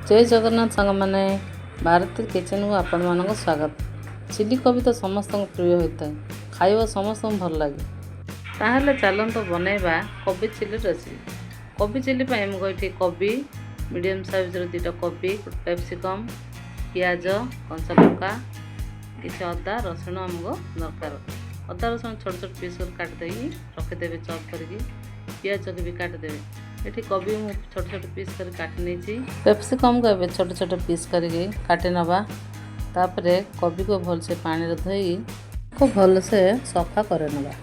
जय जगन्नाथ सांग मैंने भारती किचन को आपण मानक स्वागत। चिली कोबी तो समस्त प्रिय होता है, खाइबा समस्त भल लगे। ताहले चलत बनैबा कोबी चिली रेसिपी। कोबी चिली पाई मुझे कोबी मीडियम साइज दुटा कोबी, कैप्सिकम, पियाज, कंचा लंका, किसी अदा रसुण आमको दरकार। अदा रसुण छोट छोट पीस काटिदे रखिदेवे चॉप करके, पियाज को भी काटिदेवे। ये कोबी मु छोट छोट पीस कर काटी नहीं, कैप्सिकम को ए छोट छोट पीस करके काटी नवा। तापरे कोबी को भलसे पानी धोई को भलसे सफा कर नवा।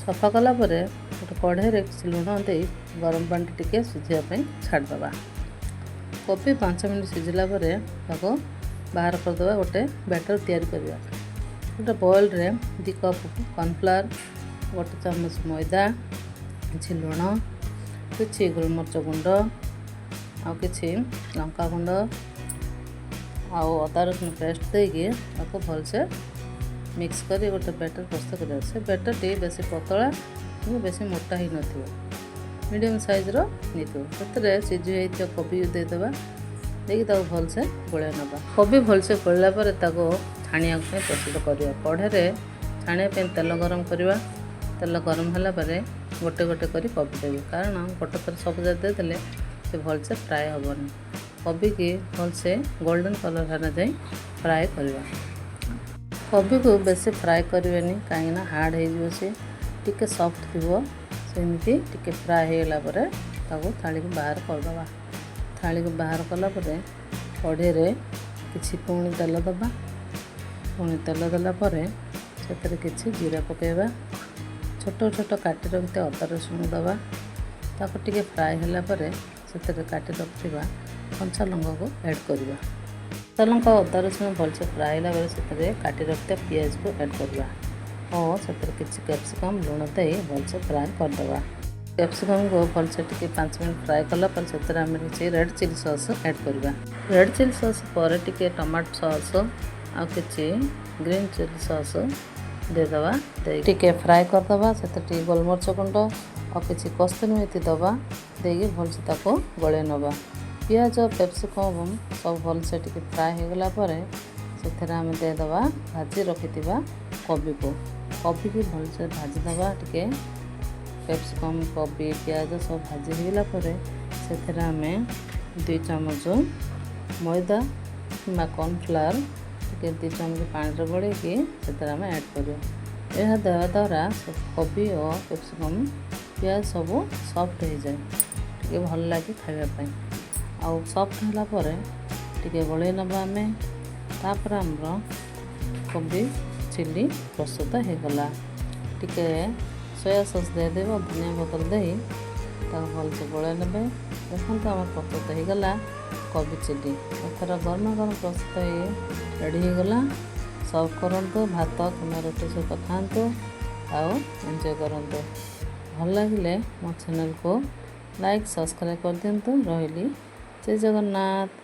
सफा कला परे गोटे कढ़ाई लुण दे गरम पानी टिके सिझापी छाड़दवा। कोबी 5 मिनट सिझला बाहर करदे। गोटे बैटर तैयारी करवा। गोटे बोल रे 2 कप कॉर्नफ्लावर, गोटे चम्मच मैदा, किसी लुण, किसी गोलमरीच गुंड, आ किसी लंका गुंड, आउ अदा रसुण पेस्ट देके भलसे मिक्स कर गोटे बैटर प्रस्तुत करा। से बैटर टी बेसी पतला बेसी मोटा ही न मीडियम साइज रे सिझी कोबी देदेबा। देखिए भलसे गोलिया नवा। कोबी भलसे गोलिला छाणिया प्रस्तुत करवा। कढ़े छाणिया तेल गरम करवा। तेल गरम होला गोटे गोटे करी कोबी देवी, कारण गोटे थर सब देदेले से भलसे फ्राए हेनी। कोबी की भलसे गोल्डन कलर होना जाए फ्राए करवा। कोबी को बेसी फ्राए करें कहीं हार्ड हो टे सॉफ्ट थी सेमती टे फ्राए होगा थाली को बाहर करदे। थाली को बाहर कलापर कढ़े किसी पुणी तेल दबा। पुणी तेल देलापर से किसी जीरा पकेबा। छोट छोट काटी रखते अदा रसुण दबा। ताको टिके फ्राए होगापर से काटी रखा कंचा लंका को ऐड करवा। कंचा लंका अदा रसुण भलसे फ्राए होगा से काटी रखते पियाज को ऐड करवा और से किसी कैप्सिकम लुण दे भलसे फ्राए करदे। कैप्सिकम को भलसे टिके 5 मिनट फ्राए कलापर से आम किसी रेड चिली सॉस ऐड करवा। रेड चिली सॉस पर टिके टमाटो सॉस आ किसी ग्रीन चिली सॉस देदेबा। टिके फ्राए करदे। से गोलमरीच गुंड और किसी कस्तूरी मेथी दबा देगी भलसे ताको गले नवा। पियाज कैप्सिकम सब भलसे टिके फ्राए होगला से आम देदेबा भाजी रखि कोबी को। कोबी की भलसे भाजीदबा। टिके कैप्सिकम कोबी पियाज सब भाजी होगला से आम 2 चम्मच मैदा कि कॉर्नफ्लावर टिके 2 चम्मच पानी गोल से आम ऐड कर। यह देवा द्वारा कोबी और कैप्सिकम पियाज सब सॉफ्ट हो जाए, टे भल लगे खावाई। आउ सॉफ्ट होगापर टे गोल नवा आम। तापर आमर कोबी चिली प्रस्तुत होगला। टिके सोया सॉस देदेव, धनिया पत्र दे भलसे गोल ने। देखो आम प्रस्तुत होगला कोबी चिली। एथर गरम गरम प्रस्तुत हो रेडी होगला। सर्व करंतु भात कि रोटी सहित खातु आउ एंजॉय करंतु। भल लगे मो चैनल को लाइक सब्सक्राइब कर दिंतु। रही जय जगन्नाथ।